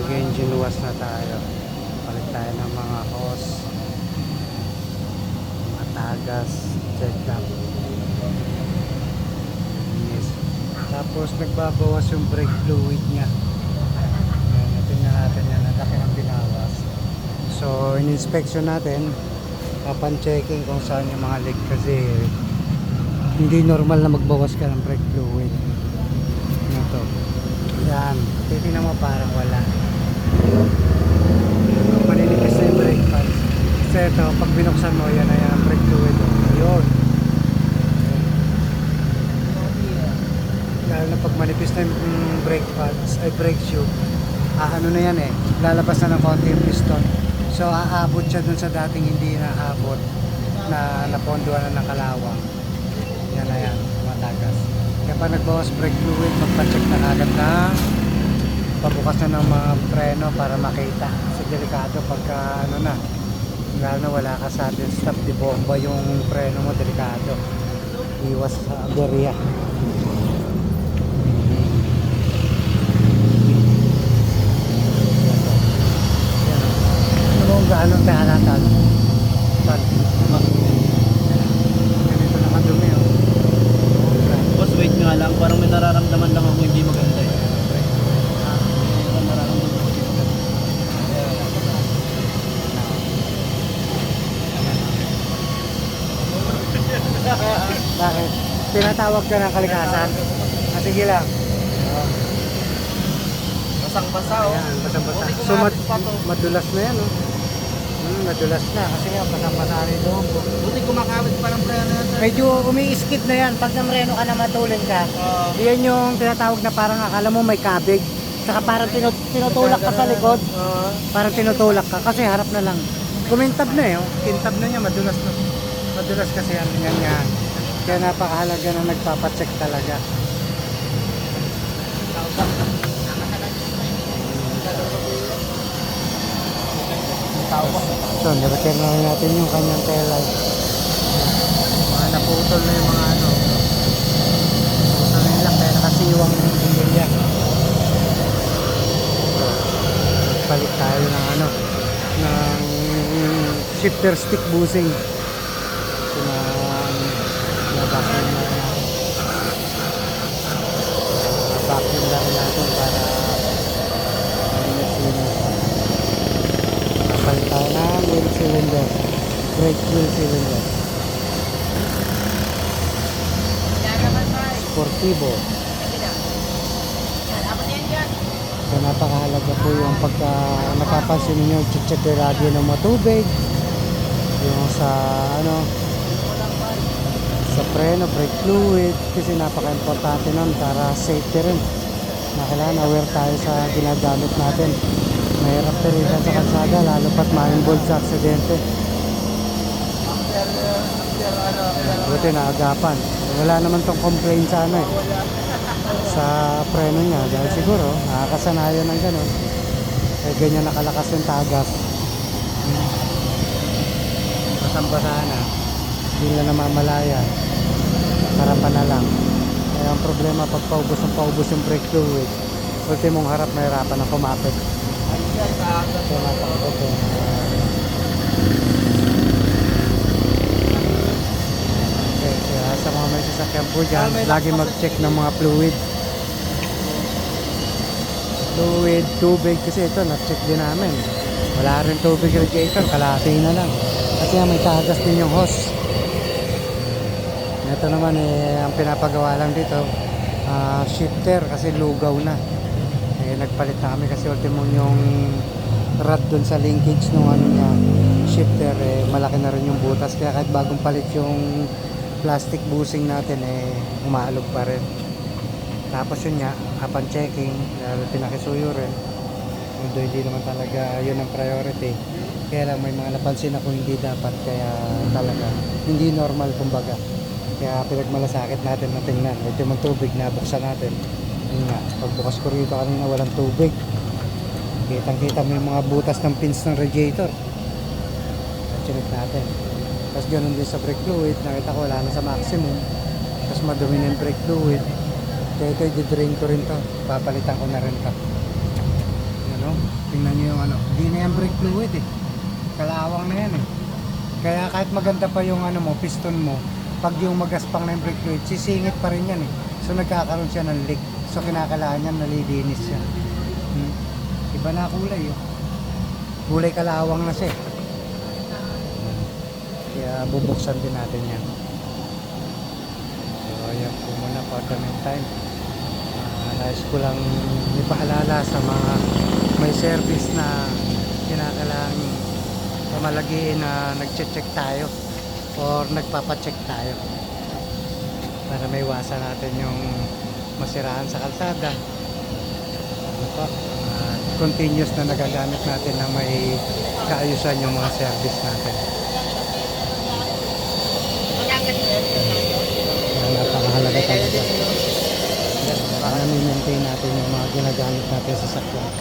Nag-engine wash na tayo. Palit tayo ng mga hose, mga tagas, check up. Yes. Tapos nagbabawas yung brake fluid niya. Ayan, tingnan natin yan, ang laki ng binawas. So in-inspection natin, papan-checking kung saan yung mga leak kasi hindi normal na magbawas ka ng brake fluid. Ito. Yan. Titignan mo parang wala. Maninipis na yung brake pads. Kasi ito, pag binuksan mo, yan na yan ang brake fluid. Ayun. Lalo na pag manipis na yung brake pads, ay brake shoe, ano na yan eh, lalabas na ng konti yung piston. So aabot siya dun sa dating hindi naabot na naponduan na ng kalawang. Yan na yan, matagas. Kaya pa nagbawas brake fluid, magpa-check na agad na pabukas na ng mga preno para makita. Kasi delikado pagka ano na, lalo na wala ka sa atin stop di bomba yung preno mo, delikado. Iwas sa aberya. Ano ang kahalatan? Ganito nakadumi oh. Boss, wait nga lang. Parang may nararamdaman lang ako hindi maganda eh. May nararamdaman ako hindi maganda. Bakit? Tinatawag ka ng kalikasan? Sige lang. Basang-basa oh. Ayan, basang-basa. So madulas na yan oh. Nadulas na kasi nga basang-basa rin doon. Buti kumakawit pa ng preno yan. Medyo umi-skid na yan. Pag namreno ka na matulin ka, yan yung tinatawag na parang akala mo may kabig. Saka parang tinutulak ka sa likod. Parang tinutulak ka kasi harap na lang. Kumintab na eh. Oh. Kintab na niya, madulas na. Madulas kasi yan. Ganyan. Kaya napakahalaga na nagpapacheck talaga. So, nirepair na natin yung kanyang tail light. Mga naputol na yung mga ano. Naputol na yung lock kaya nakasiwang yung bumbilya. So, palit tayo ng ano, ng shifter stick bushing. So, vacuum lang natin para palit tayo ng wheel cylinder, brake wheel cylinder Sportivo. So napakahalaga po yung pagka napapansin ninyo, check lagi ng matubig yung sa ano, sa preno, brake fluid, kasi napaka-importante nun para safety rin na kailangan aware tayo sa ginagamit natin. Mahirap rin sa kalsada lalo pat ma-involve sa aksidente. Buti naagapan. Wala naman tong complaint sa ano eh, sa preno niya dahil siguro nakakasanayan ng gano'n. Eh ganyan nakalakas yung tagas. Basang-basa na. Hindi na namamalayan. Harapan na lang. Kaya ang problema pag paubos yung brake fluid, ultimong harap mahirapan na kumapit. So napakabot eh. Okay, kaya sa mga may sasakyan po dyan, lagi mag-check ng mga fluid, tubig, kasi ito na-check din namin. Wala rin tubig radiator, kalahati na lang. Kasi may tagas din yung hose. Ito naman eh, ang pinapagawa lang dito, shifter kasi lugaw na. Eh, nagpalit na kami kasi ultimo yung rod dun sa linkage ng ano niya, shifter eh, malaki na rin yung butas. Kaya kahit bagong palit yung plastic bushing natin eh, umaalog pa rin. Tapos yun nga, upon checking, pinakisuyo rin. Hindi naman talaga yun ang priority. Kaya lang may mga napansin ako hindi dapat, kaya talaga hindi normal kumbaga. Kaya pinagmalasakit natin na tingnan. Ito yung tubig na buksan natin. Yun nga, pagbukas ko rito kanina walang tubig. Kitang-kita mo yung mga butas ng pins ng radiator. Chinik natin. Tapos ganoon din sa brake fluid. Nakita ko wala na sa maximum. Tapos madumi na yung brake fluid. Kaya ito i-drain ko rin to. Papalitan ko na rin to. Yan. No? Tingnan nyo yung ano. Hindi na yan brake fluid eh. Kalawang na yan eh. Kaya kahit maganda pa yung ano mo, piston mo, pag yung magaspang na yung brake fluid, sisingit pa rin yan eh. So nagkakaroon siya ng leak. So kinakalaan yan, nalilinis siya. Iba na kulay oh. Kulay kalawang na siya eh. Kaya bubuksan din natin yan. So ayan po muna for the meantime. Nais ko lang ipaalala sa mga may service na kinakailangan pamalagiin na nagche-check tayo or nagpapacheck tayo para may iwasan natin yung masiraan sa kalsada. Ano pa? Continuous na nagagamit natin na may kaayusan yung mga service natin. Napakahalaga talaga. Para i-maintain natin yung mga ginagamit natin sa sakyan.